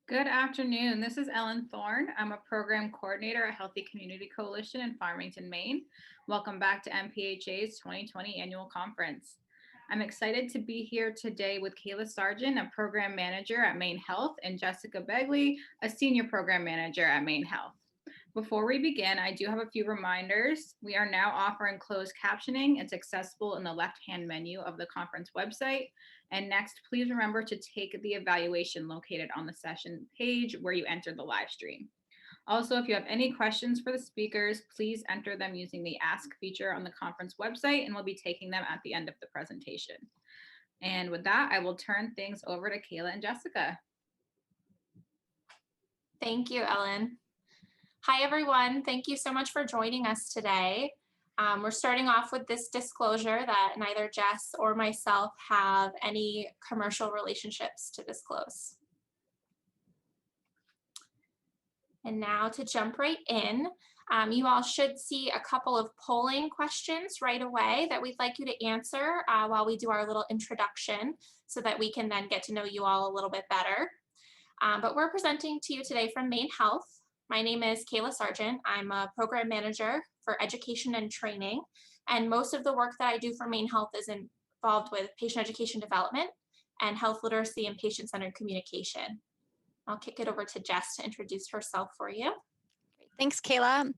Good afternoon. This is Ellen Thorne. I'm a program coordinator at Healthy Community Coalition in Farmington, Maine. Welcome back to MPHA's 2020 annual conference. I'm excited to be here today with Kayla Sargent, a program manager at MaineHealth, and Jessica Begley, a senior program manager at MaineHealth. Before we begin, I do have a few reminders. We are now offering closed captioning. It's accessible in the left-hand menu of the conference website. And next, please remember to take the evaluation located on the session page where you entered the live stream. Also, if you have any questions for the speakers, please enter them using the Ask feature on the conference website, and we'll be taking them at the end of the presentation. And with that, I will turn things over to Kayla and Jessica. Thank you, Ellen. Hi, everyone. Thank you so much for joining us today. We're starting off with this disclosure that neither Jess or myself have any commercial relationships to disclose. And now to jump right in, you all should see a couple of polling questions right away that we'd like you to answer while we do our little introduction so that we can then get to know you all a little bit better. But we're presenting to you today from MaineHealth. My name is Kayla Sargent. I'm a program manager for education and training, and most of the work that I do for MaineHealth is involved with patient education development and health literacy and patient-centered communication. I'll kick it over to Jess to introduce herself for you. Thanks, Kayla.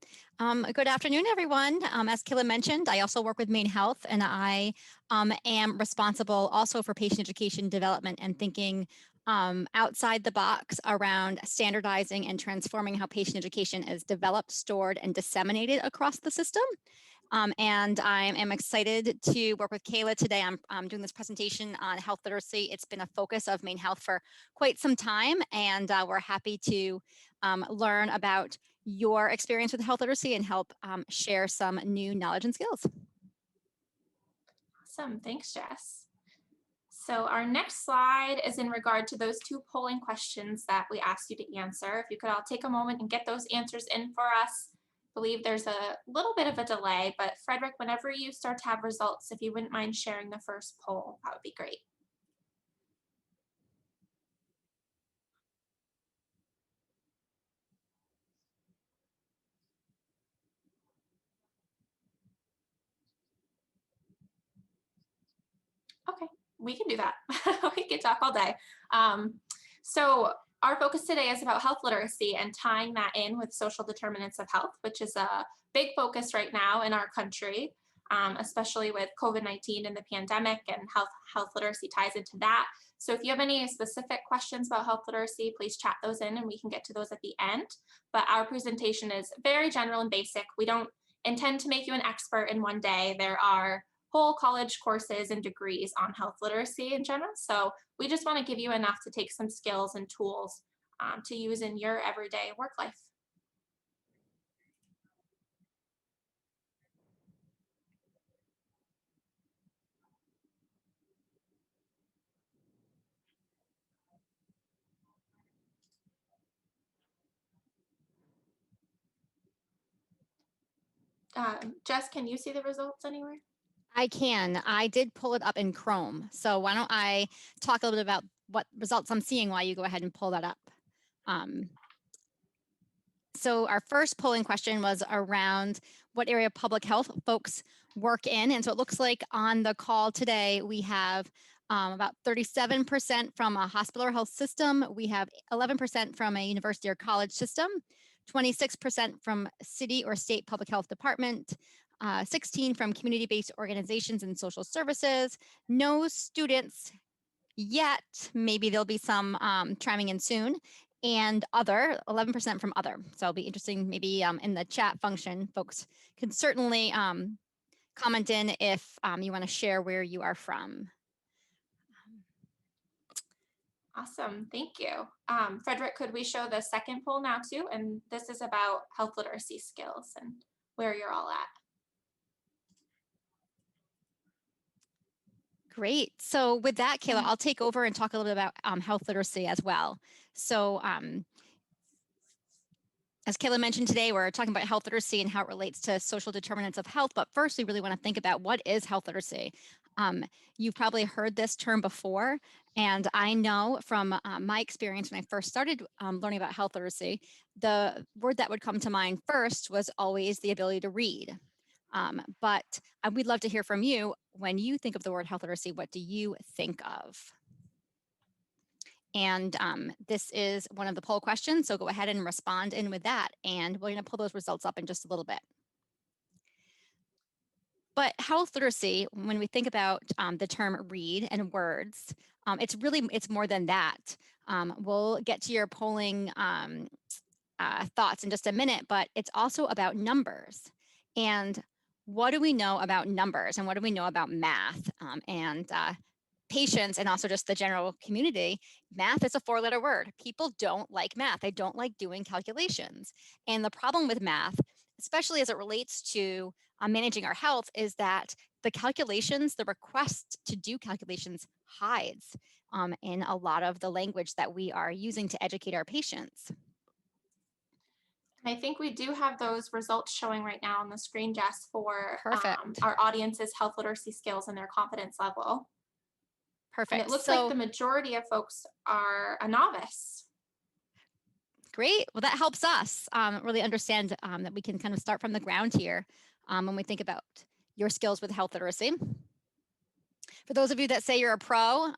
Good afternoon, everyone. As Kayla mentioned, I also work with MaineHealth, and I am responsible also for patient education development and thinking outside the box around standardizing and transforming how patient education is developed, stored, and disseminated across the system. And I am excited to work with Kayla today. I'm doing this presentation on health literacy. It's been a focus of MaineHealth for quite some time, and we're happy to learn about your experience with health literacy and help share some new knowledge and skills. Awesome, thanks, Jess. So our next slide is in regard to those two polling questions that we asked you to answer. If you could all take a moment and get those answers in for us. I believe there's a little bit of a delay, but Frederick, whenever you start to have results, if you wouldn't mind sharing the first poll, that would be great. Okay, we can do that. We can talk all day. So our focus today is about health literacy and tying that in with social determinants of health, which is a big focus right now in our country, especially with COVID-19 and the pandemic, and health literacy ties into that. So if you have any specific questions about health literacy, please chat those in and we can get to those at the end. But our presentation is very general and basic. We don't intend to make you an expert in one day. There are whole college courses and degrees on health literacy in general. So we just want to give you enough to take some skills and tools to use in your everyday work life. Jess, can you see the results anywhere? I can. I did pull it up in Chrome. So why don't I talk a little bit about what results I'm seeing while you go ahead and pull that up. So our first polling question was around what area of public health folks work in. And so it looks like on the call today, we have about 37% from a hospital or health system. We have 11% from a university or college system, 26% from city or state public health department, 16 from community-based organizations and social services, no students yet, maybe there'll be some chiming in soon, and other, 11% from other. So it'll be interesting, maybe in the chat function, folks can certainly comment in if you want to share where you are from. Awesome, thank you. Frederick, could we show the second poll now too? And this is about health literacy skills and where you're all at. Great. So with that, Kayla, I'll take over and talk a little bit about health literacy as well. So as Kayla mentioned today, we're talking about health literacy and how it relates to social determinants of health. But first, we really want to think about what is health literacy. You've probably heard this term before, And I know from my experience when I first started learning about health literacy, the word that would come to mind first was always the ability to read. But we'd love to hear from you. When you think of the word health literacy, what do you think of? And this is one of the poll questions, so go ahead and respond in with that. And we're going to pull those results up in just a little bit. But health literacy, when we think about the term read and words, it's more than that. We'll get to your polling thoughts in just a minute, but it's also about numbers. And what do we know about numbers, and what do we know about math and patients, and also just the general community? Math is a 4-letter word. People don't like math. They don't like doing calculations. And the problem with math, especially as it relates to managing our health, is that the calculations, the request to do calculations hides in a lot of the language that we are using to educate our patients. I think we do have those results showing right now on the screen, Jess, for Perfect. our audience's health literacy skills and their confidence level. Perfect. And it looks So, like the majority of folks are a novice. great. Well, that helps us really understand that we can kind of start from the ground here when we think about your skills with health literacy. For those of you that say you're a pro,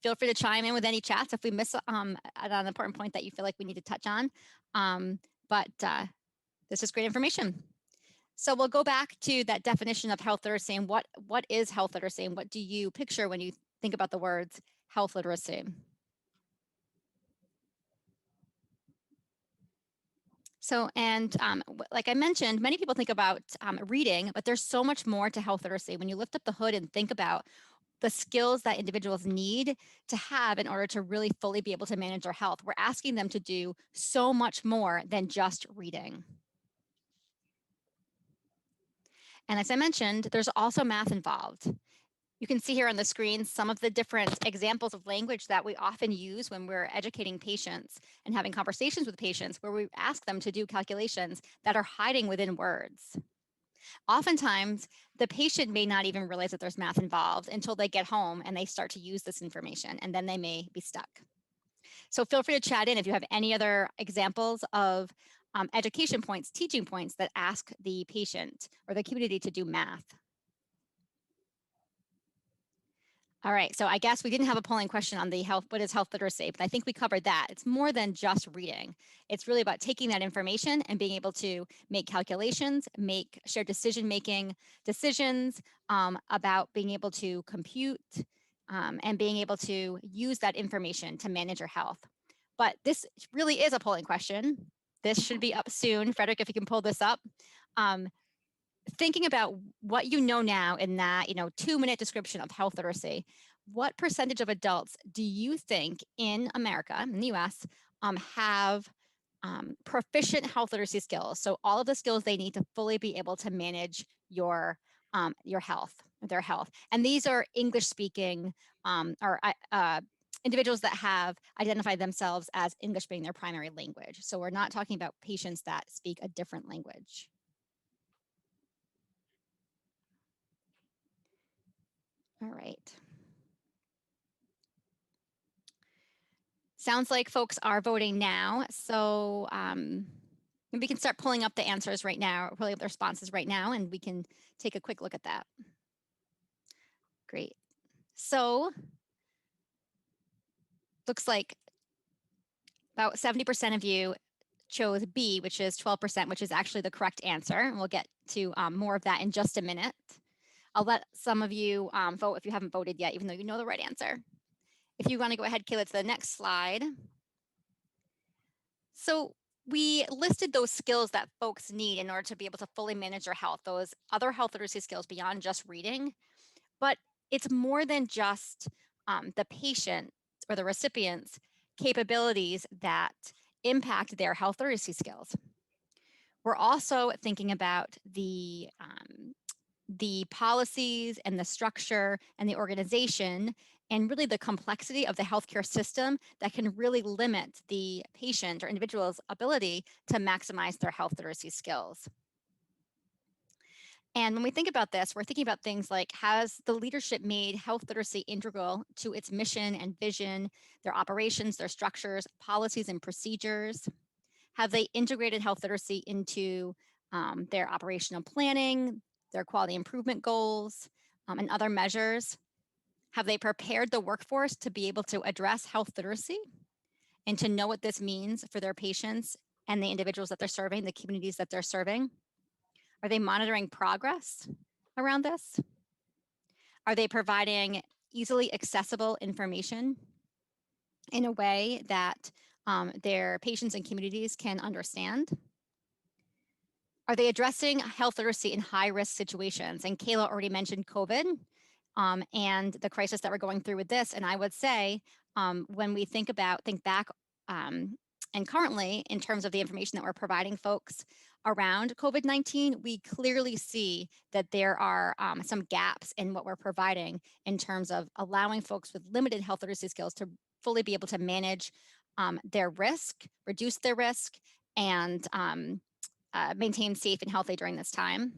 feel free to chime in with any chats if we miss an important point that you feel like we need to touch on. But this is great information. So we'll go back to that definition of health literacy, and what is health literacy, and what do you picture when you think about the words health literacy? So, and like I mentioned, many people think about reading, but there's so much more to health literacy. When you lift up the hood and think about the skills that individuals need to have in order to really fully be able to manage their health, we're asking them to do so much more than just reading. And as I mentioned, there's also math involved. You can see here on the screen some of the different examples of language that we often use when we're educating patients and having conversations with patients, where we ask them to do calculations that are hiding within words. Oftentimes, the patient may not even realize that there's math involved until they get home and they start to use this information, and then they may be stuck. So feel free to chat in if you have any other examples of education points, teaching points that ask the patient or the community to do math. All right, so I guess we didn't have a polling question on the what is health literacy, but I think we covered that. It's more than just reading. It's really about taking that information and being able to make calculations, make shared decision-making decisions about being able to compute and being able to use that information to manage your health. But this really is a polling question. This should be up soon. Frederick, if you can pull this up. Thinking about what you know now in that 2-minute description of health literacy, what percentage of adults do you think in America, in the US, have proficient health literacy skills? So all of the skills they need to fully be able to manage your health, their health. And these are English speaking or individuals that have identified themselves as English being their primary language. So we're not talking about patients that speak a different language. All right. Sounds like folks are voting now. So we can start pulling up the answers right now, pulling up the responses right now, and we can take a quick look at that. Great. So looks like about 70% of you chose B, which is 12%, which is actually the correct answer. And we'll get to more of that in just a minute. I'll let some of you vote if you haven't voted yet, even though you know the right answer. If you want to go ahead, Kayla, to the next slide. So we listed those skills that folks need in order to be able to fully manage their health, those other health literacy skills beyond just reading. But it's more than just the patient or the recipient's capabilities that impact their health literacy skills. We're also thinking about the policies and the structure and the organization and really the complexity of the healthcare system that can really limit the patient or individual's ability to maximize their health literacy skills. And when we think about this, we're thinking about things like, has the leadership made health literacy integral to its mission and vision, their operations, their structures, policies, and procedures? Have they integrated health literacy into their operational planning, their quality improvement goals, and other measures? Have they prepared the workforce to be able to address health literacy and to know what this means for their patients and the individuals that they're serving, the communities that they're serving? Are they monitoring progress around this? Are they providing easily accessible information in a way that their patients and communities can understand? Are they addressing health literacy in high-risk situations? And Kayla already mentioned COVID and the crisis that we're going through with this. And I would say, when we think back, and currently in terms of the information that we're providing folks around COVID-19, we clearly see that there are some gaps in what we're providing in terms of allowing folks with limited health literacy skills to fully be able to manage their risk, reduce their risk, and maintain safe and healthy during this time.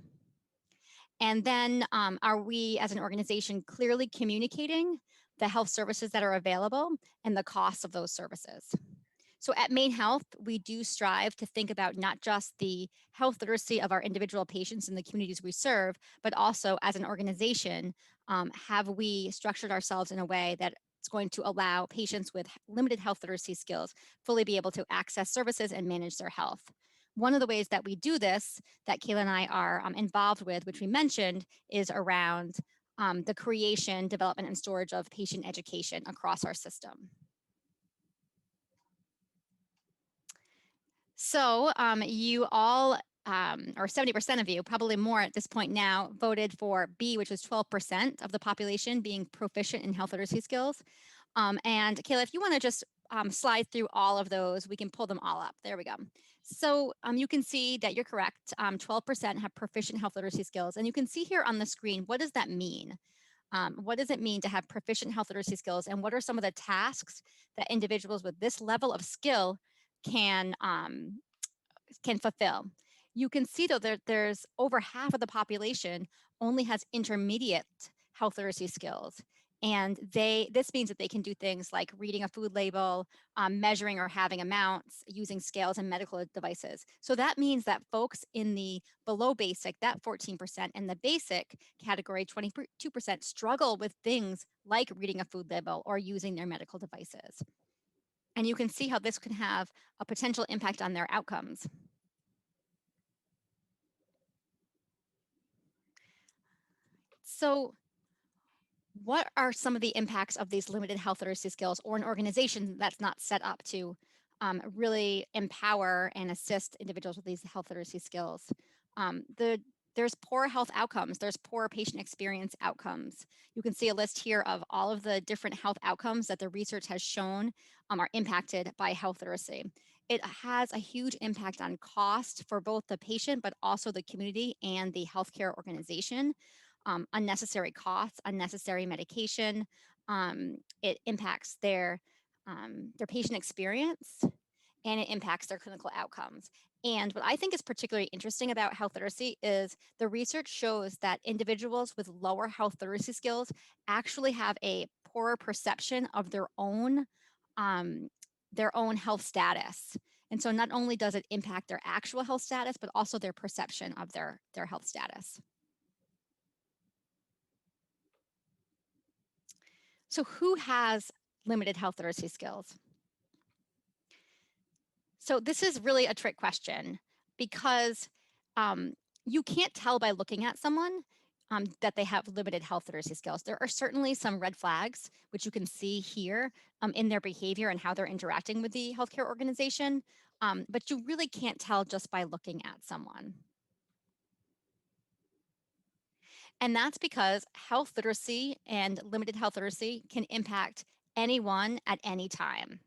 And then are we as an organization clearly communicating the health services that are available and the costs of those services? So at MaineHealth, we do strive to think about not just the health literacy of our individual patients in the communities we serve, but also as an organization, have we structured ourselves in a way that it's going to allow patients with limited health literacy skills fully be able to access services and manage their health. One of the ways that we do this, that Kayla and I are involved with, which we mentioned, is around the creation, development, and storage of patient education across our system. So you all, or 70% of you, probably more at this point now, voted for B, which was 12% of the population being proficient in health literacy skills. And Kayla, if you want to just slide through all of those, we can pull them all up. There we go. So you can see that you're correct. 12% have proficient health literacy skills. And you can see here on the screen, what does that mean? What does it mean to have proficient health literacy skills? And what are some of the tasks that individuals with this level of skill can fulfill? You can see though that there's over half of the population only has intermediate health literacy skills. And this means that they can do things like reading a food label, measuring or having amounts, using scales and medical devices. So that means that folks in the below basic, that 14%, and the basic category, 22%, struggle with things like reading a food label or using their medical devices. And you can see how this can have a potential impact on their outcomes. So what are some of the impacts of these limited health literacy skills or an organization that's not set up to really empower and assist individuals with these health literacy skills? There's poor health outcomes. There's poor patient experience outcomes. You can see a list here of all of the different health outcomes that the research has shown are impacted by health literacy. It has a huge impact on cost for both the patient, but also the community and the healthcare organization. Unnecessary costs, unnecessary medication. It impacts their patient experience, and it impacts their clinical outcomes. And what I think is particularly interesting about health literacy is the research shows that individuals with lower health literacy skills actually have a poorer perception of their own health status. And so not only does it impact their actual health status, but also their perception of their health status. So who has limited health literacy skills? So this is really a trick question because you can't tell by looking at someone that they have limited health literacy skills. There are certainly some red flags, which you can see here in their behavior and how they're interacting with the healthcare organization, but you really can't tell just by looking at someone. And that's because health literacy and limited health literacy can impact anyone at any time.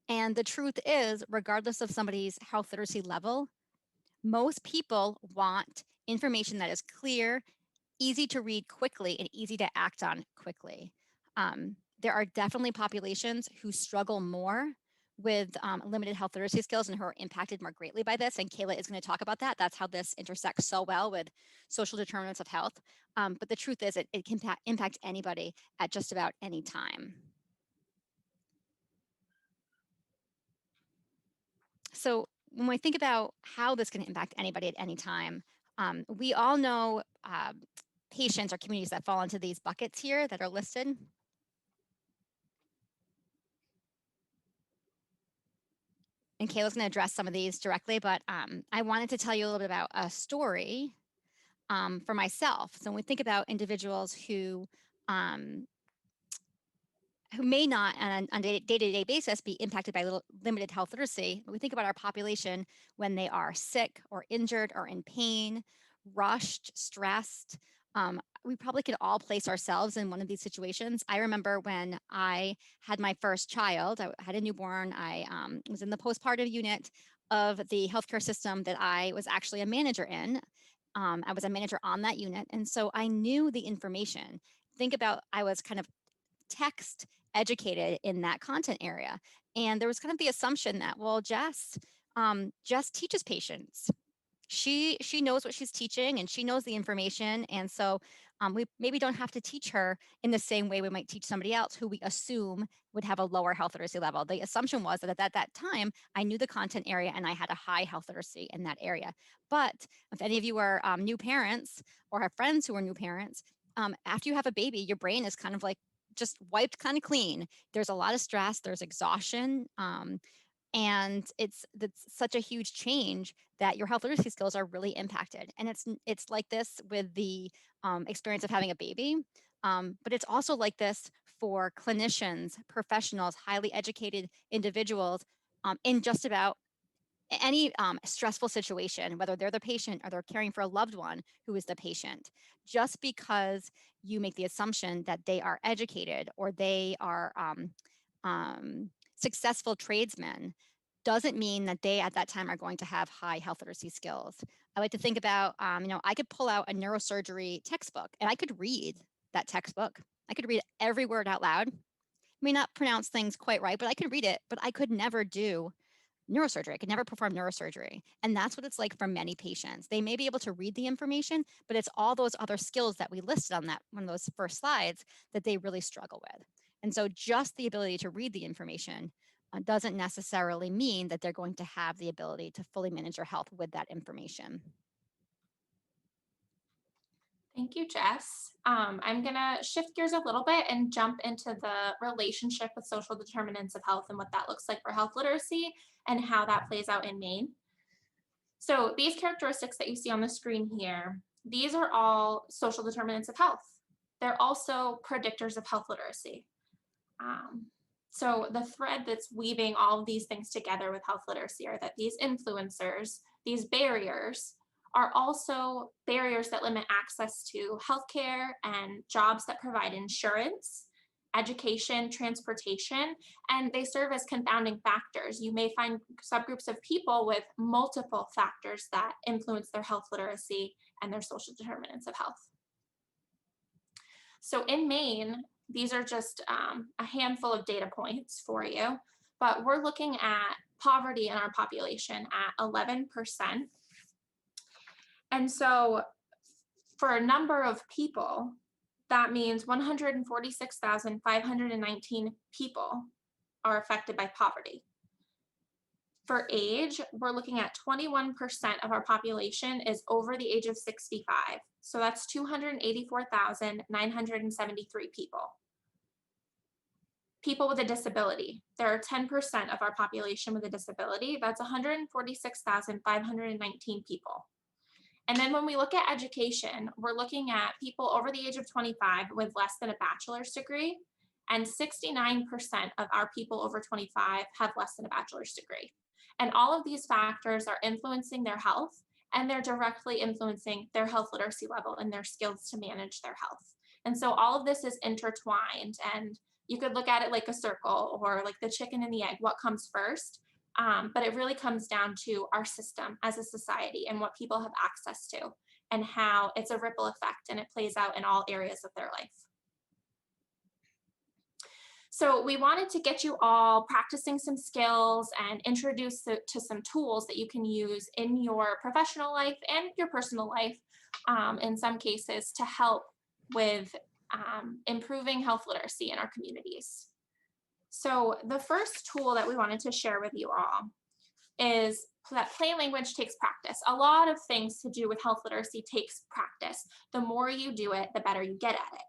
And the truth is, regardless of somebody's health literacy level, most people want information that is clear, easy to read quickly, and easy to act on quickly. There are definitely populations who struggle more with limited health literacy skills and who are impacted more greatly by this. And Kayla is going to talk about that. That's how this intersects so well with social determinants of health. But the truth is it can impact anybody at just about any time. So when we think about how this can impact anybody at any time, we all know patients or communities that fall into these buckets here that are listed. And Kayla's going to address some of these directly, but I wanted to tell you a little bit about a story for myself. So when we think about individuals who may not on a day-to-day basis be impacted by limited health literacy, we think about our population when they are sick or injured or in pain, rushed, stressed. We probably could all place ourselves in one of these situations. I remember when I had my first child, I had a newborn, I was in the postpartum unit of the healthcare system that I was actually a manager in. I was a manager on that unit. And so I knew the information. Think about, I was kind of text educated in that content area. And there was kind of the assumption that, well, Jess teaches patients. She knows what she's teaching and she knows the information. And so we maybe don't have to teach her in the same way we might teach somebody else who we assume would have a lower health literacy level. The assumption was that at that time, I knew the content area and I had a high health literacy in that area. But if any of you are new parents or have friends who are new parents, after you have a baby, your brain is kind of like just wiped kind of clean. There's a lot of stress, there's exhaustion, and it's such a huge change that your health literacy skills are really impacted. And it's like this with the experience of having a baby, but it's also like this for clinicians, professionals, highly educated individuals in just about any stressful situation, whether they're the patient or they're caring for a loved one who is the patient. Just because you make the assumption that they are educated or they are successful tradesmen doesn't mean that they at that time are going to have high health literacy skills. I like to think about, I could pull out a neurosurgery textbook and I could read that textbook. I could read every word out loud. I may not pronounce things quite right, but I could read it, but I could never do neurosurgery. I could never perform neurosurgery. And that's what it's like for many patients. They may be able to read the information, but it's all those other skills that we listed on that one of those first slides that they really struggle with. And so just the ability to read the information doesn't necessarily mean that they're going to have the ability to fully manage their health with that information. Thank you, Jess. I'm going to shift gears a little bit and jump into the relationship with social determinants of health and what that looks like for health literacy and how that plays out in Maine. So these characteristics that you see on the screen here, these are all social determinants of health. They're also predictors of health literacy. So the thread that's weaving all of these things together with health literacy are that these influencers, these barriers, are also barriers that limit access to healthcare and jobs that provide insurance, education, transportation, and they serve as confounding factors. You may find subgroups of people with multiple factors that influence their health literacy and their social determinants of health. So in Maine, these are just a handful of data points for you, but we're looking at poverty in our population at 11%. And so for a number of people, that means 146,519 people are affected by poverty. For age, we're looking at 21% of our population is over the age of 65. So that's 284,973 people. People with a disability, there are 10% of our population with a disability. That's 146,519 people. And then when we look at education, we're looking at people over the age of 25 with less than a bachelor's degree, and 69% of our people over 25 have less than a bachelor's degree. And all of these factors are influencing their health, and they're directly influencing their health literacy level and their skills to manage their health. And so all of this is intertwined, and you could look at it like a circle or like the chicken and the egg, what comes first? But it really comes down to our system as a society and what people have access to and how it's a ripple effect and it plays out in all areas of their life. So we wanted to get you all practicing some skills and introduce to some tools that you can use in your professional life and your personal life, in some cases, to help with improving health literacy in our communities. So the first tool that we wanted to share with you all is that plain language takes practice. A lot of things to do with health literacy takes practice. The more you do it, the better you get at it.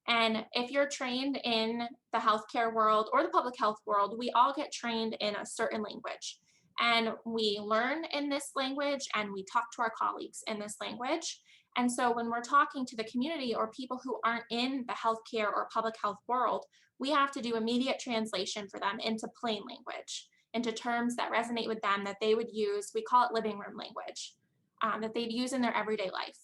And if you're trained in the healthcare world or the public health world, we all get trained in a certain language. And we learn in this language and we talk to our colleagues in this language. And so when we're talking to the community or people who aren't in the healthcare or public health world, we have to do immediate translation for them into plain language, into terms that resonate with them, that they would use. We call it living room language, that they'd use in their everyday life.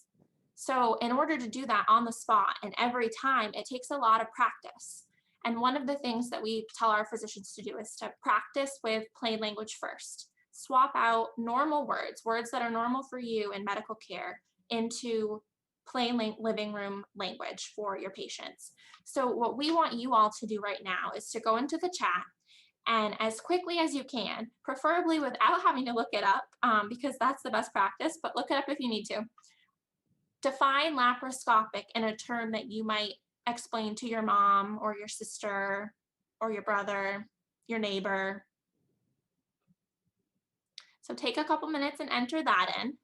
So in order to do that on the spot and every time, it takes a lot of practice. And one of the things that we tell our physicians to do is to practice with plain language first. Swap out normal words, words that are normal for you in medical care, into plain living room language for your patients. So what we want you all to do right now is to go into the chat and as quickly as you can, preferably without having to look it up, because that's the best practice, but look it up if you need to. Define laparoscopic in a term that you might explain to your mom or your sister or your brother, your neighbor. So take a couple minutes and enter that in,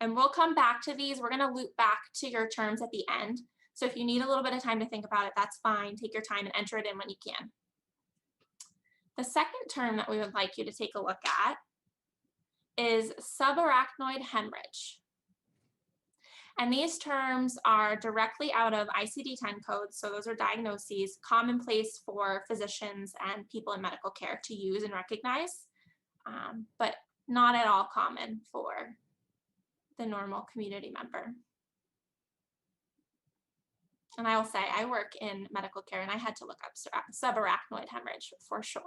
and we'll come back to these. We're going to loop back to your terms at the end. So if you need a little bit of time to think about it, that's fine. Take your time and enter it in when you can. The second term that we would like you to take a look at is subarachnoid hemorrhage. And these terms are directly out of ICD-10 codes. So those are diagnoses commonplace for physicians and people in medical care to use and recognize, but not at all common for the normal community member. And I will say, I work in medical care and I had to look up subarachnoid hemorrhage for sure.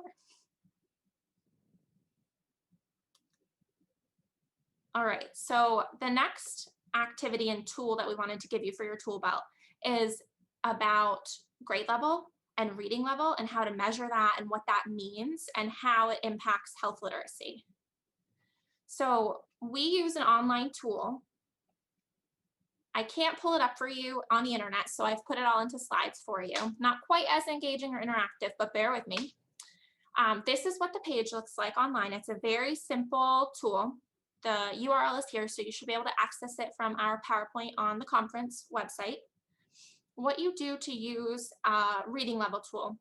All right, so the next activity and tool that we wanted to give you for your tool belt is about grade level and reading level and how to measure that and what that means and how it impacts health literacy. So we use an online tool. I can't pull it up for you on the internet, so I've put it all into slides for you. Not quite as engaging or interactive, but bear with me. This is what the page looks like online. It's a very simple tool. The URL is here, so you should be able to access it from our PowerPoint on the conference website. What you do to use a reading level tool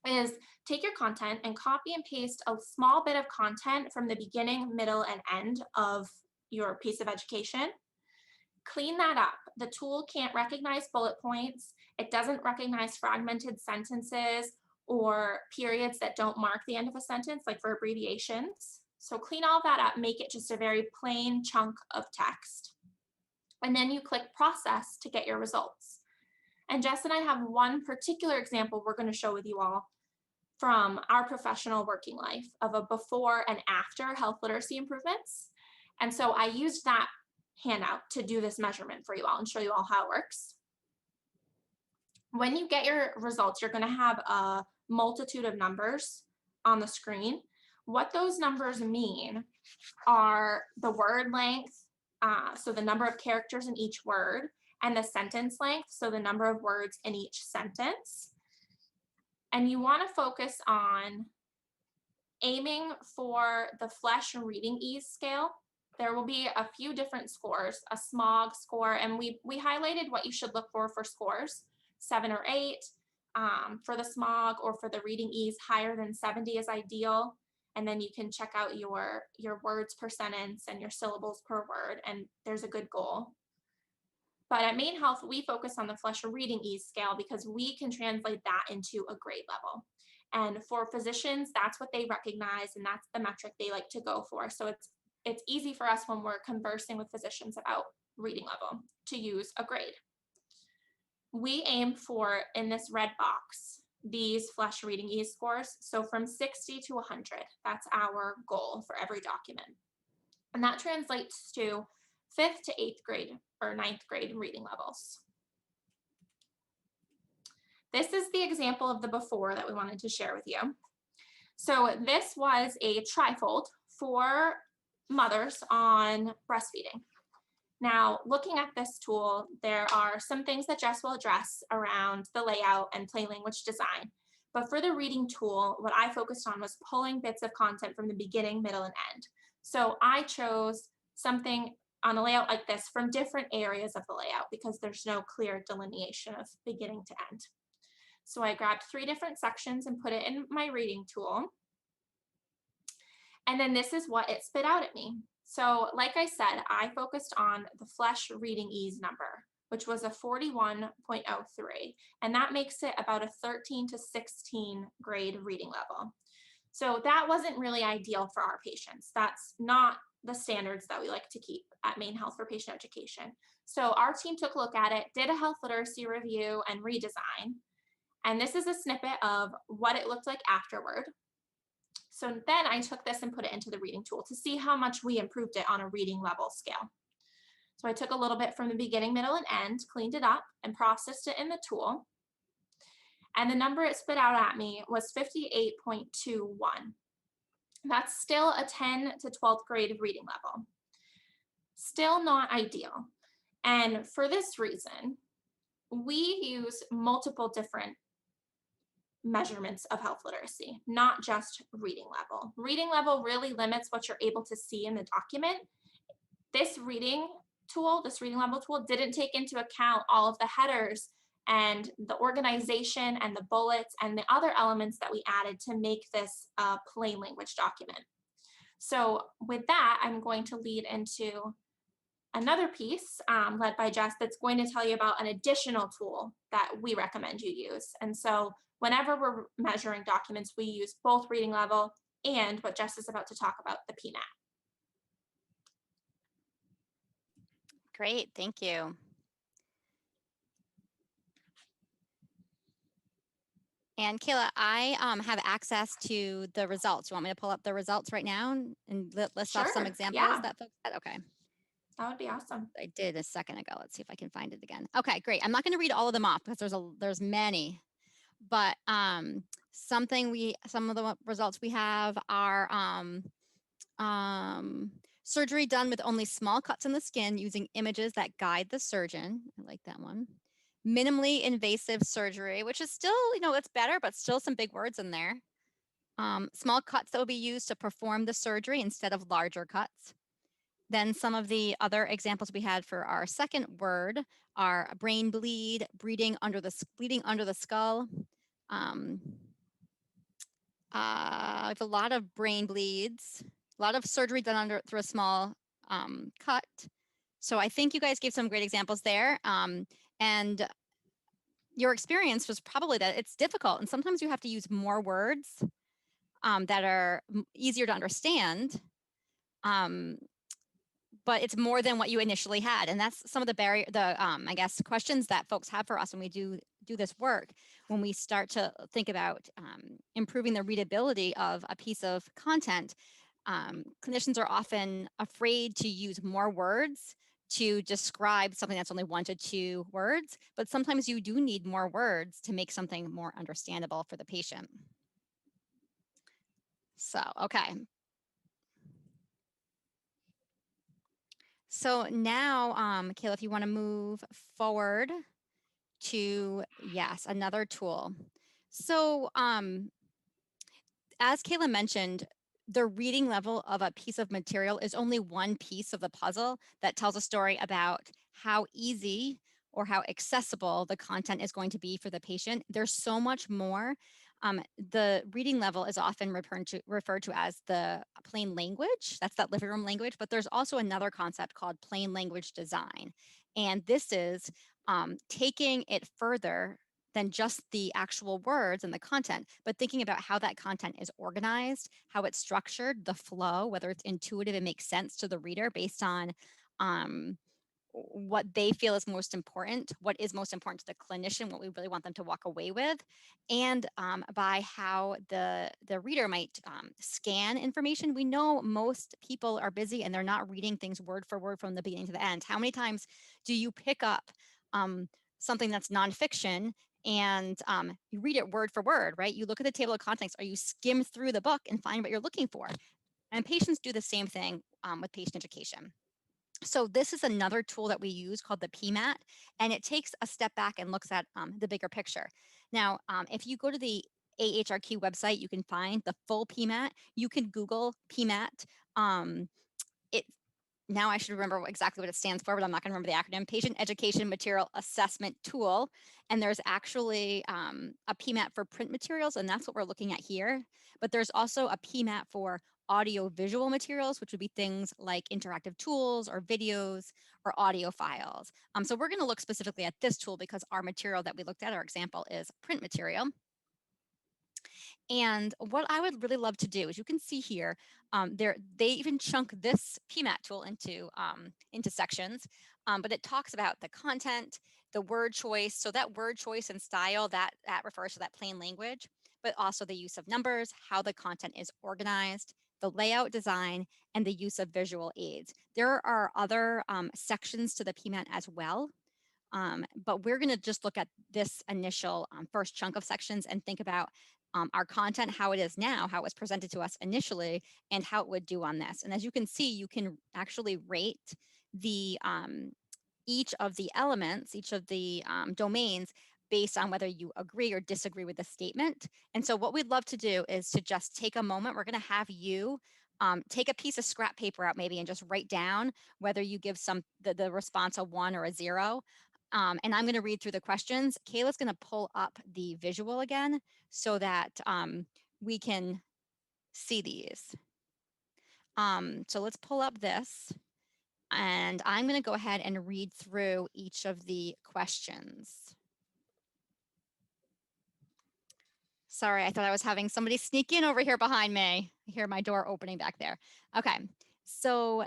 is take your content and copy and paste a small bit of content from the beginning, middle, and end of your piece of education. Clean that up. The tool can't recognize bullet points. It doesn't recognize fragmented sentences or periods that don't mark the end of a sentence, like for abbreviations. So clean all that up, make it just a very plain chunk of text. And then you click process to get your results. And Jess and I have one particular example we're going to show with you all from our professional working life of a before and after health literacy improvements. And so I used that handout to do this measurement for you all and show you all how it works. When you get your results, you're going to have a multitude of numbers on the screen. What those numbers mean are the word length, so the number of characters in each word, and the sentence length, so the number of words in each sentence. And you want to focus on aiming for the Flesch reading ease scale. There will be a few different scores, a SMOG score, and we highlighted what you should look for scores, 7 or 8 for the SMOG, or for the reading ease, higher than 70 is ideal. And then you can check out your words per sentence and your syllables per word, and there's a good goal. But at MaineHealth, we focus on the Flesch reading ease scale because we can translate that into a grade level. And for physicians, that's what they recognize, and that's the metric they like to go for. So it's easy for us when we're conversing with physicians about reading level to use a grade. We aim for, in this red box, these Flesch reading ease scores. So from 60 to 100, that's our goal for every document. And that translates to 5th to 8th grade or 9th grade reading levels. This is the example of the before that we wanted to share with you. So this was a trifold for mothers on breastfeeding. Now, looking at this tool, there are some things that Jess will address around the layout and plain language design. But for the reading tool, what I focused on was pulling bits of content from the beginning, middle, and end. So I chose something on a layout like this from different areas of the layout because there's no clear delineation of beginning to end. So I grabbed 3 different sections and put it in my reading tool. And then this is what it spit out at me. So like I said, I focused on the Flesch reading ease number, which was a 41.03. And that makes it about a 13 to 16 grade reading level. So that wasn't really ideal for our patients. That's not the standards that we like to keep at MaineHealth for patient education. So our team took a look at it, did a health literacy review and redesign. And this is a snippet of what it looked like afterward. So then I took this and put it into the reading tool to see how much we improved it on a reading level scale. So I took a little bit from the beginning, middle, and end, cleaned it up, and processed it in the tool. And the number it spit out at me was 58.21. That's still a 10 to 12th grade reading level. Still not ideal. And for this reason, we use multiple different measurements of health literacy, not just reading level. Reading level really limits what you're able to see in the document. This reading tool, this reading level tool, didn't take into account all of the headers and the organization and the bullets and the other elements that we added to make this a plain language document. So with that, I'm going to lead into another piece led by Jess that's going to tell you about an additional tool that we recommend you use. And so whenever we're measuring documents, we use both reading level and what Jess is about to talk about, the PNAT. Great, thank you. And Kayla, I have access to the results. You want me to pull up the results right now and list off some Sure, examples yeah. that folks had? Okay. That would be awesome. I did a second ago. Let's see if I can find it again. Okay, great. I'm not going to read all of them off because there's many, but some of the results we have are surgery done with only small cuts in the skin using images that guide the surgeon. I like that one. Minimally invasive surgery, which is still, it's better, but still some big words in there. Small cuts that will be used to perform the surgery instead of larger cuts. Then some of the other examples we had for our second word are brain bleed, bleeding under the skull. We have a lot of brain bleeds, a lot of surgery done through a small cut. So I think you guys gave some great examples there. And your experience was probably that it's difficult. And sometimes you have to use more words that are easier to understand. But it's more than what you initially had. And that's some of I guess, questions that folks have for us when we do this work, when we start to think about improving the readability of a piece of content. Clinicians are often afraid to use more words to describe something that's only 1 to 2 words, but sometimes you do need more words to make something more understandable for the patient. So, okay. So now, Kayla, if you want to move forward to, yes, another tool. So as Kayla mentioned, the reading level of a piece of material is only one piece of the puzzle that tells a story about how easy or how accessible the content is going to be for the patient. There's so much more. The reading level is often referred to as the plain language. That's that living room language, but there's also another concept called plain language design. And this is taking it further than just the actual words and the content, but thinking about how that content is organized, how it's structured, the flow, whether it's intuitive and makes sense to the reader based on what they feel is most important, what is most important to the clinician, what we really want them to walk away with, and by how the reader might scan information. We know most people are busy and they're not reading things word for word from the beginning to the end. How many times do you pick up something that's nonfiction and you read it word for word, right? You look at the table of contents, or you skim through the book and find what you're looking for. And patients do the same thing with patient education. So this is another tool that we use called the PMAT, and it takes a step back and looks at the bigger picture. Now, if you go to the AHRQ website, you can find the full PMAT. You can Google PMAT. It Now I should remember exactly what it stands for, but I'm not going to remember the acronym. Patient Education Material Assessment Tool. And there's actually a PMAT for print materials, and that's what we're looking at here. But there's also a PMAT for audio visual materials, which would be things like interactive tools or videos or audio files. So we're going to look specifically at this tool because our material that we looked at, our example, is print material. And what I would really love to do is, you can see here, they even chunk this PMAT tool into sections, but it talks about the content, the word choice. So that word choice and style, that refers to that plain language, but also the use of numbers, how the content is organized, the layout design, and the use of visual aids. There are other sections to the PMAT as well. But we're going to just look at this initial first chunk of sections and think about our content, how it is now, how it was presented to us initially, and how it would do on this. And as you can see, you can actually rate the each of the elements, each of the domains, based on whether you agree or disagree with the statement. And so what we'd love to do is to just take a moment. We're going to have you take a piece of scrap paper out maybe and just write down whether you give the response a 1 or a 0. And I'm going to read through the questions. Kayla's going to pull up the visual again so that we can see these. So let's pull up this. And I'm going to go ahead and read through each of the questions. Sorry, I thought I was having somebody sneak in over here behind me. I hear my door opening back there. Okay, so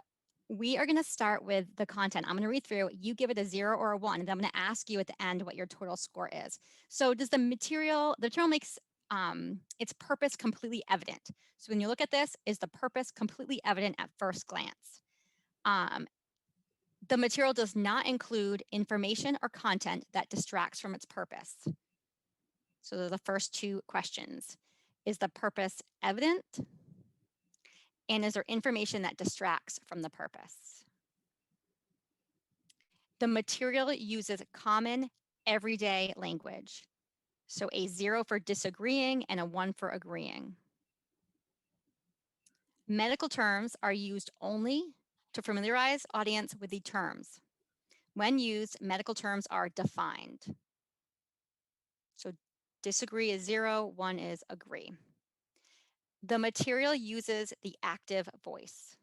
we are going to start with the content. I'm going to read through. You give it a 0 or a 1, and then I'm going to ask you at the end what your total score is. So does the material makes its purpose completely evident? So when you look at this, is the purpose completely evident at first glance? The material does not include information or content that distracts from its purpose. So those are the first two questions. Is the purpose evident? And is there information that distracts from the purpose? The material uses common everyday language. So a 0 for disagreeing and a 1 for agreeing. Medical terms are used only to familiarize audience with the terms. When used, medical terms are defined. So disagree is 0, 1 is agree. The material uses the active voice.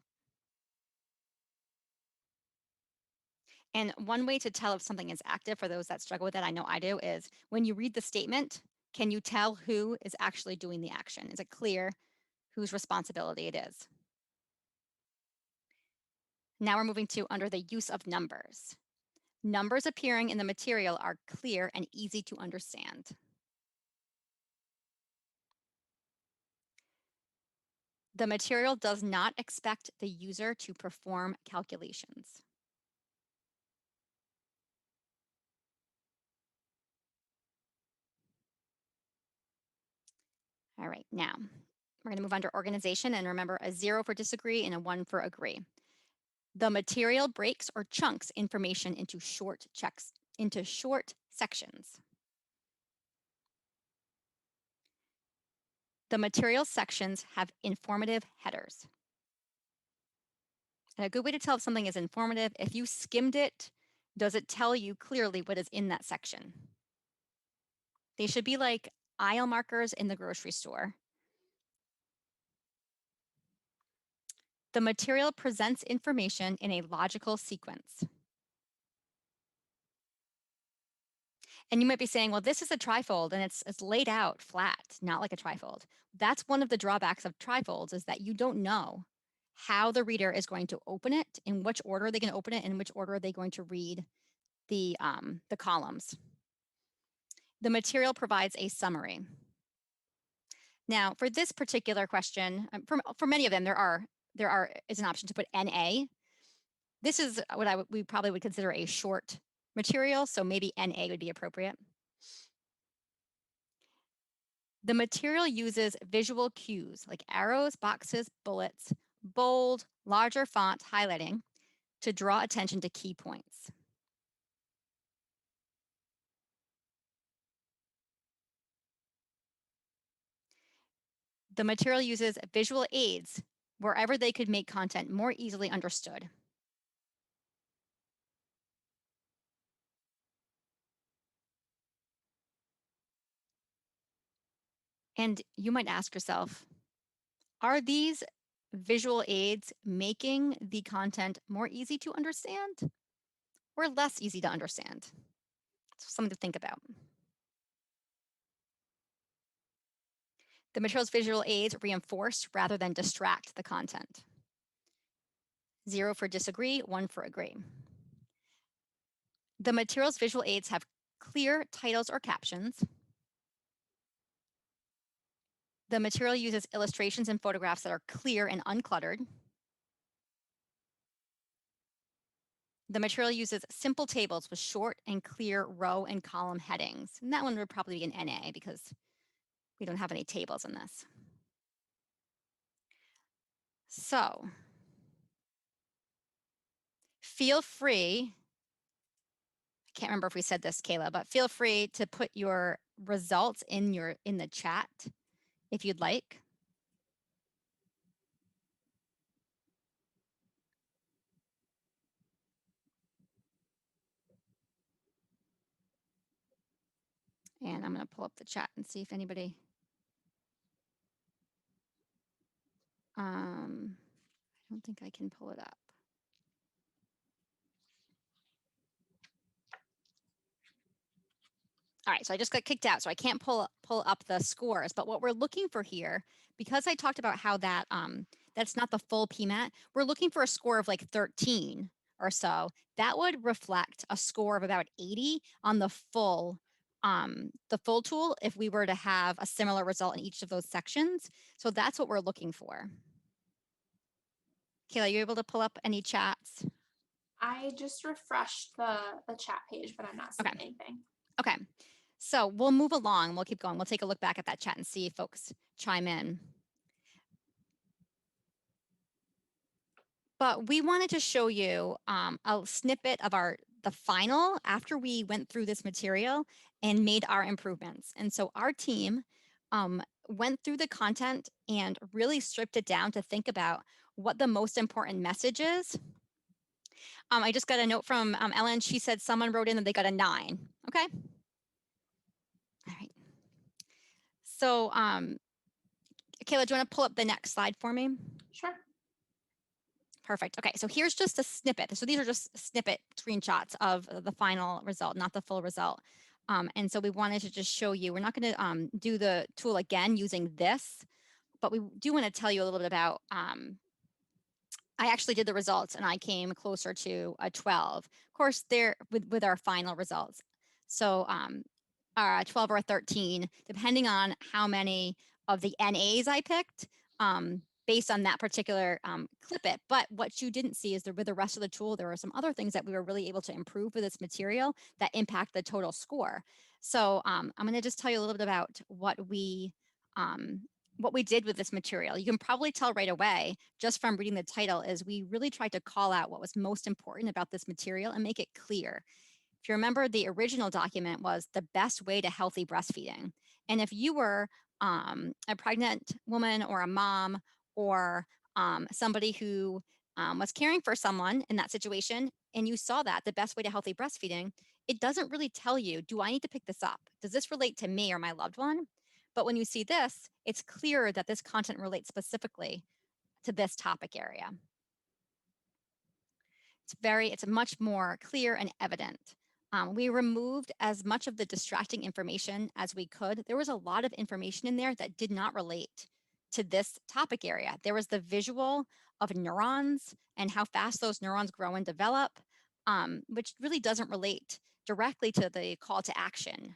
And one way to tell if something is active, for those that struggle with it, I know I do, is when you read the statement, can you tell who is actually doing the action? Is it clear whose responsibility it is? Now we're moving to under the use of numbers. Numbers appearing in the material are clear and easy to understand. The material does not expect the user to perform calculations. All right, now we're going to move on to organization, and remember, a 0 for disagree and a 1 for agree. The material breaks or chunks information into short sections. The material sections have informative headers. And a good way to tell if something is informative, if you skimmed it, does it tell you clearly what is in that section? They should be like aisle markers in the grocery store. The material presents information in a logical sequence. And you might be saying, well, this is a trifold and it's laid out flat, not like a trifold. That's one of the drawbacks of trifolds, is that you don't know how the reader is going to open it, in which order are they going to open it, and in which order are they going to read the columns. The material provides a summary. Now, for this particular question, for many of them, there is an option to put NA. This is what we probably would consider a short material, so maybe NA would be appropriate. The material uses visual cues like arrows, boxes, bullets, bold, larger font highlighting to draw attention to key points. The material uses visual aids wherever they could make content more easily understood. And you might ask yourself, are these visual aids making the content more easy to understand or less easy to understand? So something to think about. The material's visual aids reinforce rather than distract the content. 0 for disagree, 1 for agree. The material's visual aids have clear titles or captions. The material uses illustrations and photographs that are clear and uncluttered. The material uses simple tables with short and clear row and column headings. And that one would probably be an NA because we don't have any tables in this. So feel free, I can't remember if we said this, Kayla, but feel free to put your results in the chat if you'd like. And I'm going to pull up the chat and see if anybody. I don't think I can pull it up. All right, so I just got kicked out, so I can't pull up the scores. But what we're looking for here, because I talked about how that that's not the full PMAT, we're looking for a score of like 13 or so. That would reflect a score of about 80 on the full tool if we were to have a similar result in each of those sections. So that's what we're looking for. Kayla, are you able to pull up any chats? I just refreshed the chat page, but I'm not seeing anything. Okay, so we'll move along. We'll keep going. We'll take a look back at that chat and see if folks chime in. But we wanted to show you a snippet of the final after we went through this material and made our improvements. And so our team went through the content and really stripped it down to think about what the most important message is. I just got a note from Ellen. She said someone wrote in that they got a 9. Okay. All right. So Kayla, do you want to pull up the next slide for me? Sure. Perfect. Okay, so here's just a snippet. So these are just snippet screenshots of the final result, not the full result. And so we wanted to just show you, we're not going to do the tool again using this, but we do want to tell you a little bit about, I actually did the results and I came closer to a 12. Of course, there with our final results. So 12 or 13, depending on how many of the NAs I picked, based on that particular clip it. But what you didn't see is that with the rest of the tool, there were some other things that we were really able to improve with this material that impact the total score. So I'm going to just tell you a little bit about what we did with this material. You can probably tell right away, just from reading the title, is we really tried to call out what was most important about this material and make it clear. If you remember, the original document was the best way to healthy breastfeeding. And if you were a pregnant woman or a mom or somebody who was caring for someone in that situation, and you saw that the best way to healthy breastfeeding, it doesn't really tell you, do I need to pick this up? Does this relate to me or my loved one? But when you see this, it's clear that this content relates specifically to this topic area. It's much more clear and evident. We removed as much of the distracting information as we could. There was a lot of information in there that did not relate to this topic area. There was the visual of neurons and how fast those neurons grow and develop, which really doesn't relate directly to the call to action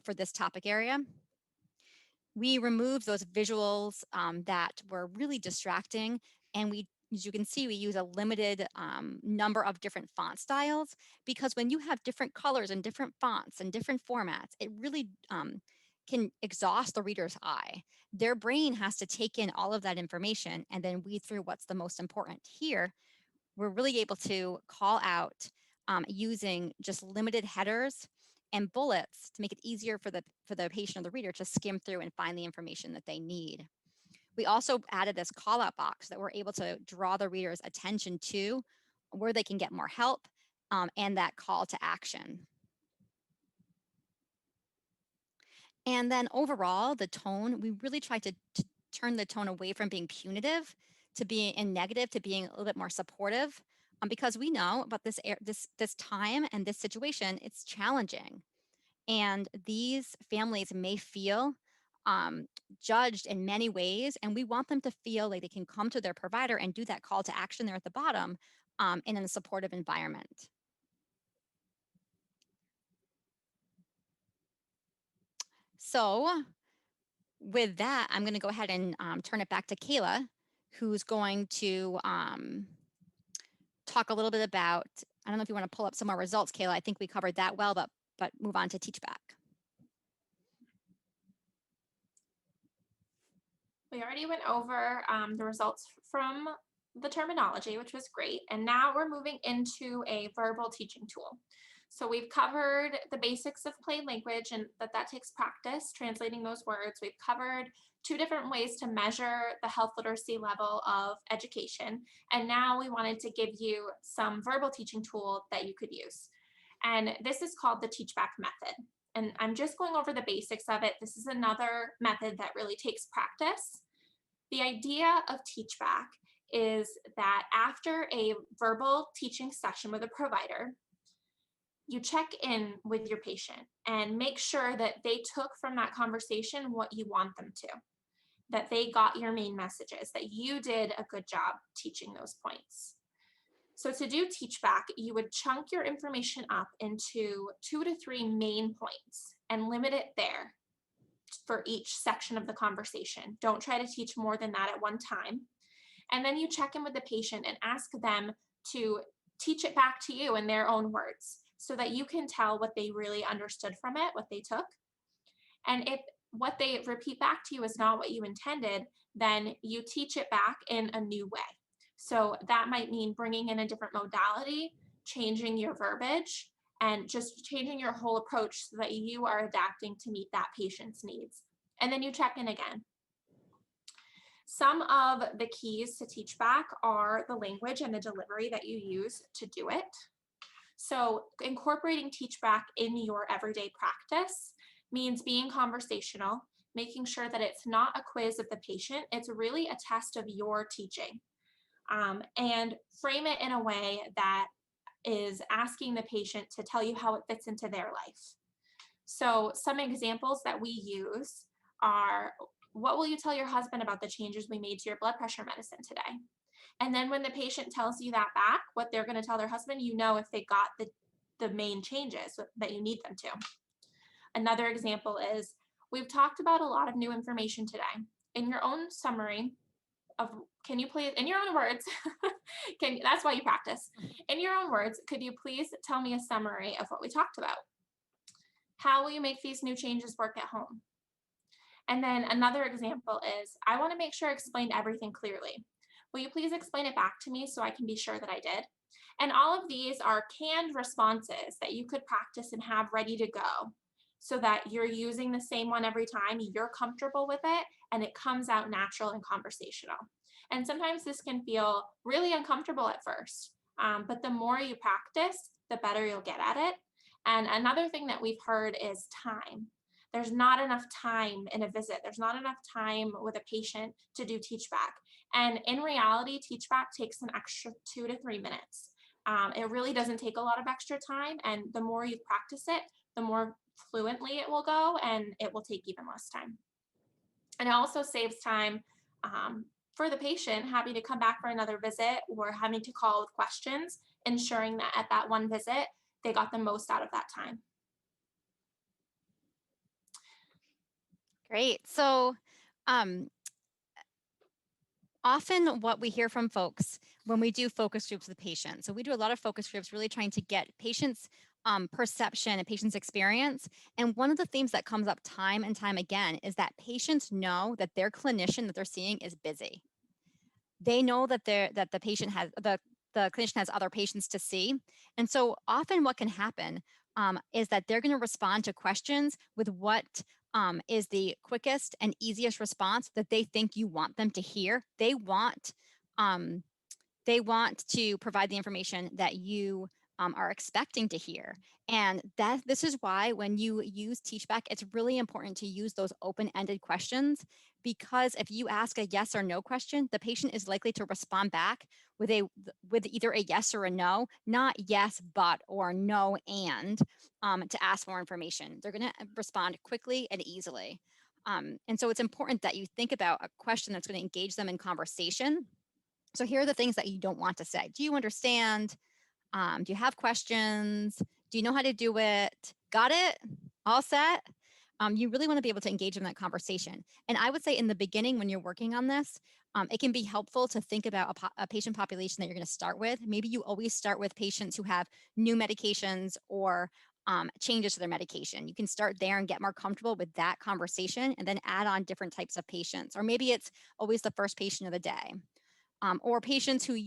for this topic area. We removed those visuals that were really distracting, and as you can see, we use a limited number of different font styles, because when you have different colors and different fonts and different formats, it really can exhaust the reader's eye. Their brain has to take in all of that information and then weed through what's the most important. Here, we're really able to call out using just limited headers and bullets to make it easier for the patient or the reader to skim through and find the information that they need. We also added this call out box that we're able to draw the reader's attention to where they can get more help and that call to action. And then overall, the tone, we really tried to turn the tone away from being punitive to being negative to being a little bit more supportive, because we know about this time and this situation, it's challenging. And these families may feel judged in many ways, and we want them to feel like they can come to their provider and do that call to action there at the bottom in a supportive environment. So with that, I'm going to go ahead and turn it back to Kayla, who's going to talk a little bit about, I don't know if you want to pull up some more results, Kayla. I think we covered that well, but move on to teach back. We already went over the results from the terminology, which was great. And now we're moving into a verbal teaching tool. So we've covered the basics of plain language and that takes practice, translating those words. We've covered 2 different ways to measure the health literacy level of education. And now we wanted to give you some verbal teaching tool that you could use. And this is called the teach back method. And I'm just going over the basics of it. This is another method that really takes practice. The idea of teach back is that after a verbal teaching session with a provider, you check in with your patient and make sure that they took from that conversation what you want them to, that they got your main messages, that you did a good job teaching those points. So to do teach back, you would chunk your information up into 2 to 3 main points and limit it there for each section of the conversation. Don't try to teach more than that at one time. And then you check in with the patient and ask them to teach it back to you in their own words so that you can tell what they really understood from it, what they took. And if what they repeat back to you is not what you intended, then you teach it back in a new way. So that might mean bringing in a different modality, changing your verbiage, and just changing your whole approach so that you are adapting to meet that patient's needs. And then you check in again. Some of the keys to teach back are the language and the delivery that you use to do it. So incorporating teach back in your everyday practice means being conversational, making sure that it's not a quiz of the patient, it's really a test of your teaching. And frame it in a way that is asking the patient to tell you how it fits into their life. So some examples that we use are, what will you tell your husband about the changes we made to your blood pressure medicine today? And then when the patient tells you that back, what they're going to tell their husband, you know if they got the main changes that you need them to. Another example is, we've talked about a lot of new information today. In your own summary of, can you please, in your own words, that's why you practice. In your own words, could you please tell me a summary of what we talked about? How will you make these new changes work at home? And then another example is, I want to make sure I explained everything clearly. Will you please explain it back to me so I can be sure that I did? And all of these are canned responses that you could practice and have ready to go so that you're using the same one every time, you're comfortable with it, and it comes out natural and conversational. And sometimes this can feel really uncomfortable at first, but the more you practice, the better you'll get at it. And another thing that we've heard is time. There's not enough time in a visit. There's not enough time with a patient to do teach back. And in reality, teach back takes an extra 2 to 3 minutes. It really doesn't take a lot of extra time. And the more you practice it, the more fluently it will go, and it will take even less time. And it also saves time for the patient having to come back for another visit or having to call with questions, ensuring that at that one visit, they got the most out of that time. Great. So often what we hear from folks when we do focus groups with patients. So we do a lot of focus groups really trying to get patients' perception and patients' experience. And one of the themes that comes up time and time again is that patients know that their clinician that they're seeing is busy. They know that the patient has the clinician has other patients to see. And so often what can happen is that they're going to respond to questions with what is the quickest and easiest response that they think you want them to hear. They want to provide the information that you are expecting to hear. And this is why when you use Teachback, it's really important to use those open-ended questions, because if you ask a yes or no question, the patient is likely to respond back with either a yes or a no, not yes, but, or no, and to ask more information. They're going to respond quickly and easily. And so it's important that you think about a question that's going to engage them in conversation. So here are the things that you don't want to say. Do you understand? Do you have questions? Do you know how to do it? Got it? All set? You really want to be able to engage in that conversation. And I would say in the beginning, when you're working on this, it can be helpful to think about a patient population that you're going to start with. Maybe you always start with patients who have new medications or changes to their medication. You can start there and get more comfortable with that conversation and then add on different types of patients. Or maybe it's always the first patient of the day. Or patients who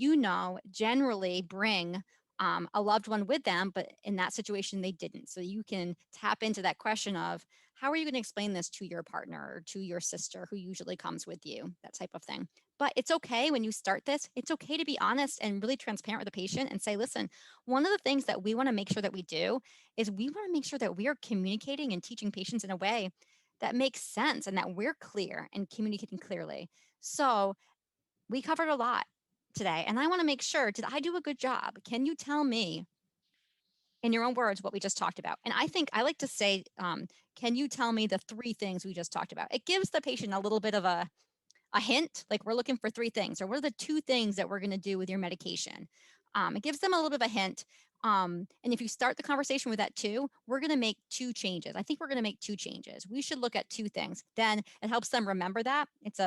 generally bring a loved one with them, but in that situation they didn't. So you can tap into that question of, how are you going to explain this to your partner or to your sister who usually comes with you, that type of thing. But it's okay when you start this, it's okay to be honest and really transparent with the patient and say, listen, one of the things that we want to make sure that we do is we want to make sure that we are communicating and teaching patients in a way that makes sense and that we're clear and communicating clearly. So we covered a lot today, and I want to make sure, did I do a good job? Can you tell me in your own words what we just talked about? And I think I like to say, can you tell me the 3 things we just talked about? It gives the patient a little bit of a hint, like we're looking for 3 things, or what are the 2 things that we're going to do with your medication? It gives them a little bit of a hint. And if you start the conversation with that 2, we're going to make 2 changes. I think we're going to make 2 changes. We should look at 2 things. Then it helps them remember that. It's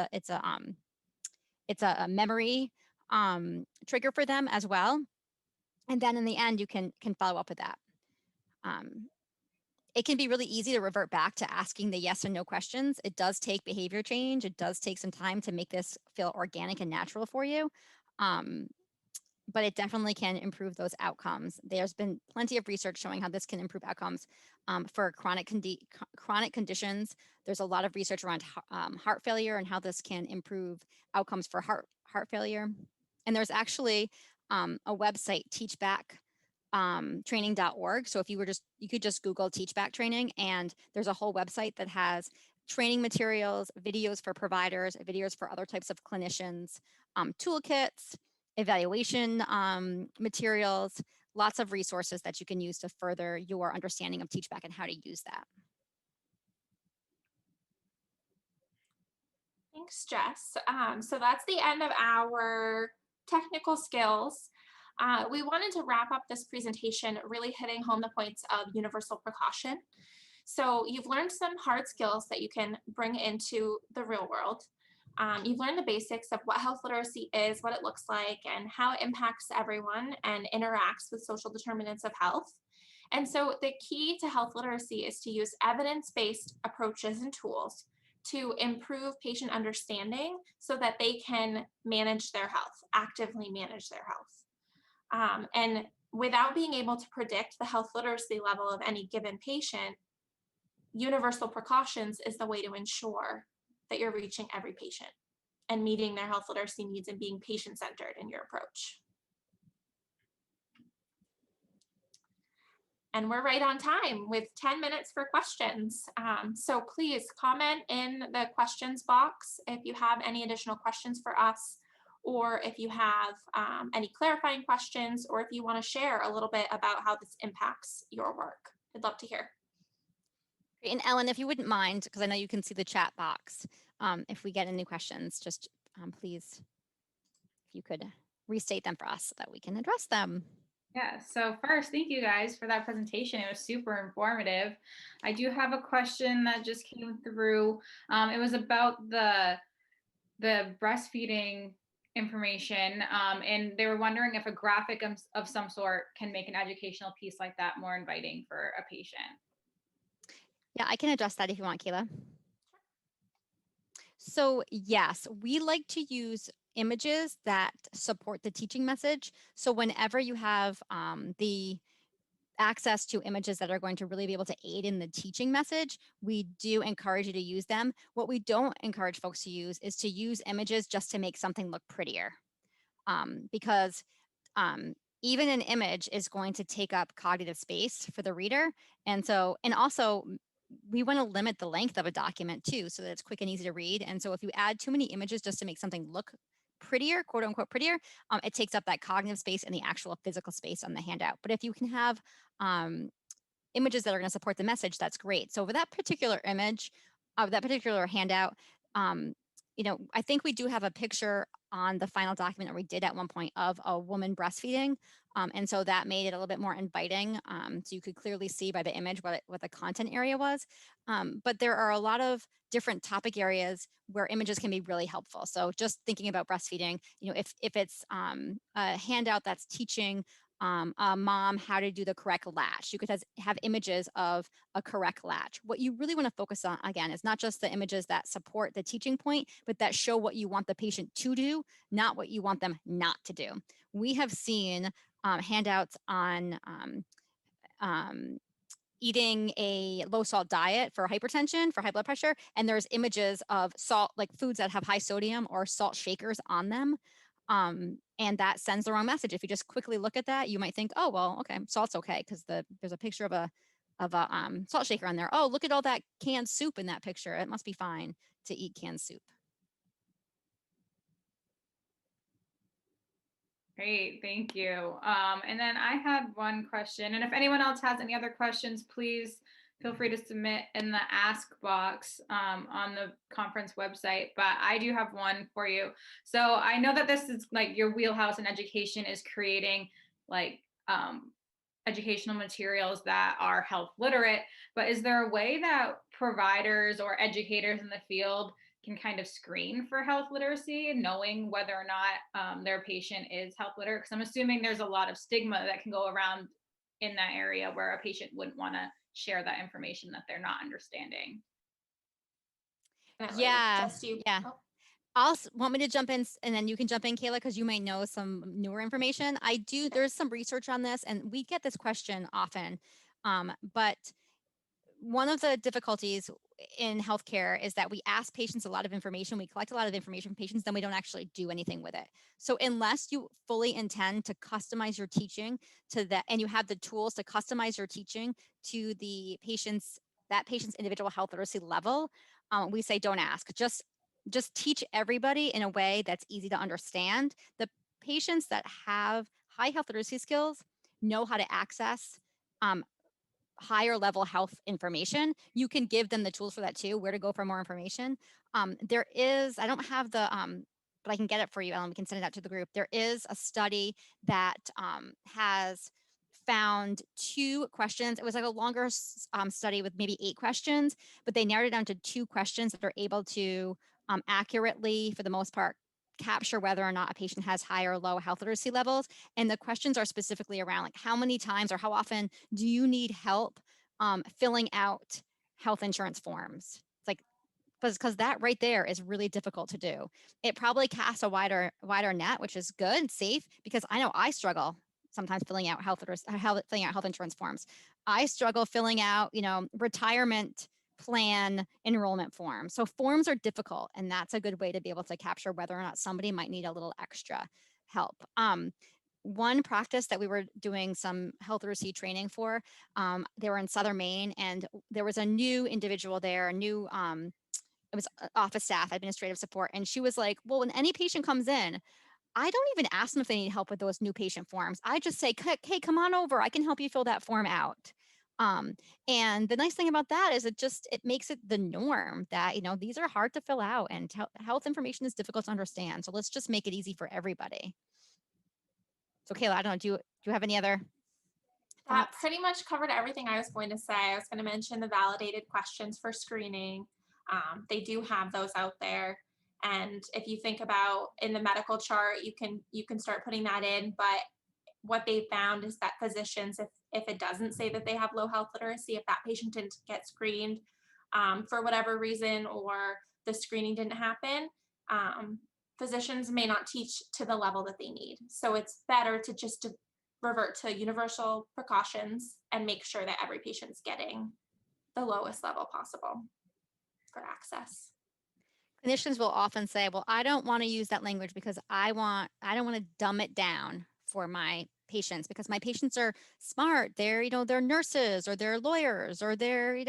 a memory trigger for them as well. And then in the end, you can follow up with that. It can be really easy to revert back to asking the yes and no questions. It does take behavior change. It does take some time to make this feel organic and natural for you. But it definitely can improve those outcomes. There's been plenty of research showing how this can improve outcomes for chronic conditions. There's a lot of research around heart failure and how this can improve outcomes for heart failure. And there's actually a website, teachbacktraining.org. So if you could just Google Teachback Training, and there's a whole website that has training materials, videos for providers, videos for other types of clinicians, toolkits, evaluation materials, lots of resources that you can use to further your understanding of Teachback and how to use that. Thanks, Jess. So that's the end of our technical skills. We wanted to wrap up this presentation really hitting home the points of universal precaution. So you've learned some hard skills that you can bring into the real world. You've learned the basics of what health literacy is, what it looks like, and how it impacts everyone and interacts with social determinants of health. And so the key to health literacy is to use evidence-based approaches and tools to improve patient understanding so that they can manage their health, actively manage their health. And without being able to predict the health literacy level of any given patient, universal precautions is the way to ensure that you're reaching every patient and meeting their health literacy needs and being patient-centered in your approach. And we're right on time with 10 minutes for questions. So please comment in the questions box if you have any additional questions for us, or if you have any clarifying questions, or if you want to share a little bit about how this impacts your work. I'd love to hear. And Ellen, if you wouldn't mind, because I know you can see the chat box, if we get any questions, just please, if you could restate them for us so that we can address them. Yeah, so first, thank you guys for that presentation. It was super informative. I do have a question that just came through. It was about the breastfeeding information, and they were wondering if a graphic of some sort can make an educational piece like that more inviting for a patient. Yeah, I can address that if you want, Kayla. So yes, we like to use images that support the teaching message. So whenever you have the access to images that are going to really be able to aid in the teaching message, we do encourage you to use them. What we don't encourage folks to use is to use images just to make something look prettier, because um, even an image is going to take up cognitive space for the reader. And so, and also we want to limit the length of a document too, so that it's quick and easy to read. And so if you add too many images just to make something look prettier, quote unquote prettier, it takes up that cognitive space and the actual physical space on the handout. But if you can have images that are going to support the message, that's great. So for that particular image of that particular handout, I think we do have a picture on the final document that we did at one point of a woman breastfeeding. And so that made it a little bit more inviting. So you could clearly see by the image what the content area was. But there are a lot of different topic areas where images can be really helpful. So just thinking about breastfeeding, if it's a handout that's teaching a mom how to do the correct latch, you could have images of a correct latch. What you really want to focus on, again, is not just the images that support the teaching point, but that show what you want the patient to do, not what you want them not to do. We have seen handouts on eating a low salt diet for hypertension, for high blood pressure, and there's images of salt, like foods that have high sodium or salt shakers on them. And that sends the wrong message. If you just quickly look at that, you might think, oh, well, okay, salt's okay, because there's a picture of a salt shaker on there. Oh, look at all that canned soup in that picture. It must be fine to eat canned soup. Great, thank you. And then I had one question, and if anyone else has any other questions, please feel free to submit in the ask box on the conference website, but I do have one for you. So I know that this is like your wheelhouse in education is creating like educational materials that are health literate, but is there a way that providers or educators in the field can kind of screen for health literacy, knowing whether or not their patient is health literate? Because I'm assuming there's a lot of stigma that can go around in that area where a patient wouldn't want to share that information that they're not understanding. Yeah, Just you. yeah. Want me to jump in and then you can jump in, Kayla, because you may know some newer information. There's some research on this and we get this question often. But one of the difficulties in healthcare is that we ask patients a lot of information. We collect a lot of information from patients, then we don't actually do anything with it. So unless you fully intend to customize your teaching to that, and you have the tools to customize your teaching to that patient's individual health literacy level, we say don't ask. Just teach everybody in a way that's easy to understand. The patients that have high health literacy skills know how to access higher level health information. You can give them the tools for that too, where to go for more information. There is, I don't have the, but I can get it for you, Ellen. We can send it out to the group. There is a study that has found 2 questions. It was like a longer study with maybe 8 questions, but they narrowed it down to 2 questions that are able to accurately, for the most part, capture whether or not a patient has high or low health literacy levels. And the questions are specifically around like how many times or how often do you need help filling out health insurance forms? It's like, because that right there is really difficult to do. It probably casts a wider net, which is good and safe, because I know I struggle sometimes filling out health insurance forms. I struggle filling out, retirement plan enrollment forms. So forms are difficult, and that's a good way to be able to capture whether or not somebody might need a little extra help. One practice that we were doing some health literacy training for, they were in Southern Maine, and there was a new individual there, it was office staff, administrative support. And she was like, well, when any patient comes in, I don't even ask them if they need help with those new patient forms. I just say, hey, come on over. I can help you fill that form out. And the nice thing about that is it makes it the norm that, these are hard to fill out and health information is difficult to understand. So let's just make it easy for everybody. So Kayla, I don't know, do you have any other That pretty much covered everything I was going to say. I was going to mention the validated questions for screening. They do have those out there. And if you think about in the medical chart, you can start putting that in. But what they found is that physicians, if it doesn't say that they have low health literacy, if that patient didn't get screened for whatever reason, or the screening didn't happen, physicians may not teach to the level that they need. So it's better to just revert to universal precautions and make sure that every patient's getting the lowest level possible for access. Clinicians will often say, well, I don't want to use that language because I don't want to dumb it down for my patients, because my patients are smart. They're, they're nurses, or they're lawyers, or they're,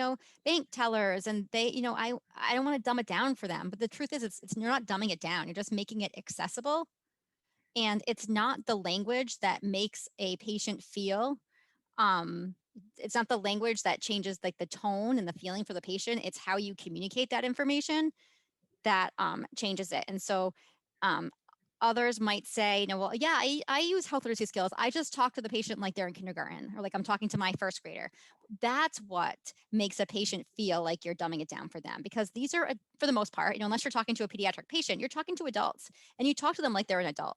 bank tellers, and they, I don't want to dumb it down for them. But the truth is, you're not dumbing it down. You're just making it accessible. And it's not the language that makes a patient feel, it's not the language that changes like the tone and the feeling for the patient. It's how you communicate that information that changes it. And so others might say, well, yeah, I use health literacy skills. I just talk to the patient like they're in kindergarten, or like I'm talking to my first grader. That's what makes a patient feel like you're dumbing it down for them, because these are, for the most part, unless you're talking to a pediatric patient, you're talking to adults, and you talk to them like they're an adult.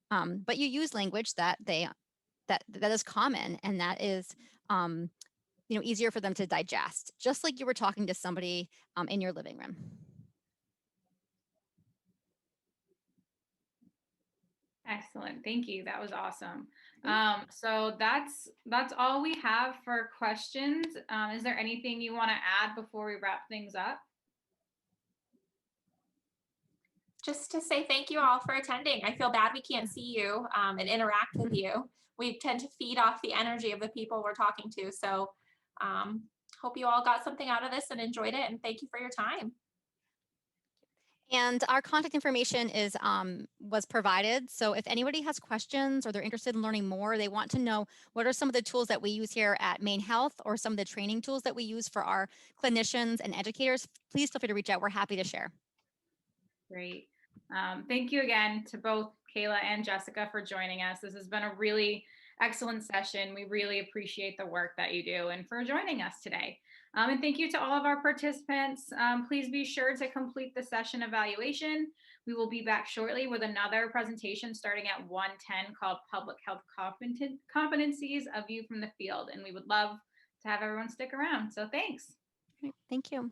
But you use language that that is common, and that is easier for them to digest, just like you were talking to somebody in your living room. Excellent. Thank you. That was awesome. So that's all we have for questions. Is there anything you want to add before we wrap things up? Just to say thank you all for attending. I feel bad we can't see you and interact with you. We tend to feed off the energy of the people we're talking to. So hope you all got something out of this and enjoyed it. And thank you for your time. And our contact information was provided. So if anybody has questions, or they're interested in learning more, they want to know what are some of the tools that we use here at MaineHealth, or some of the training tools that we use for our clinicians and educators, please feel free to reach out. We're happy to share. Great. Thank you again to both Kayla and Jessica for joining us. This has been a really excellent session. We really appreciate the work that you do and for joining us today. And thank you to all of our participants. Please be sure to complete the session evaluation. We will be back shortly with another presentation starting at 1:10 called Public Health Competencies, A View from the Field. And we would love to have everyone stick around. So thanks. Thank you.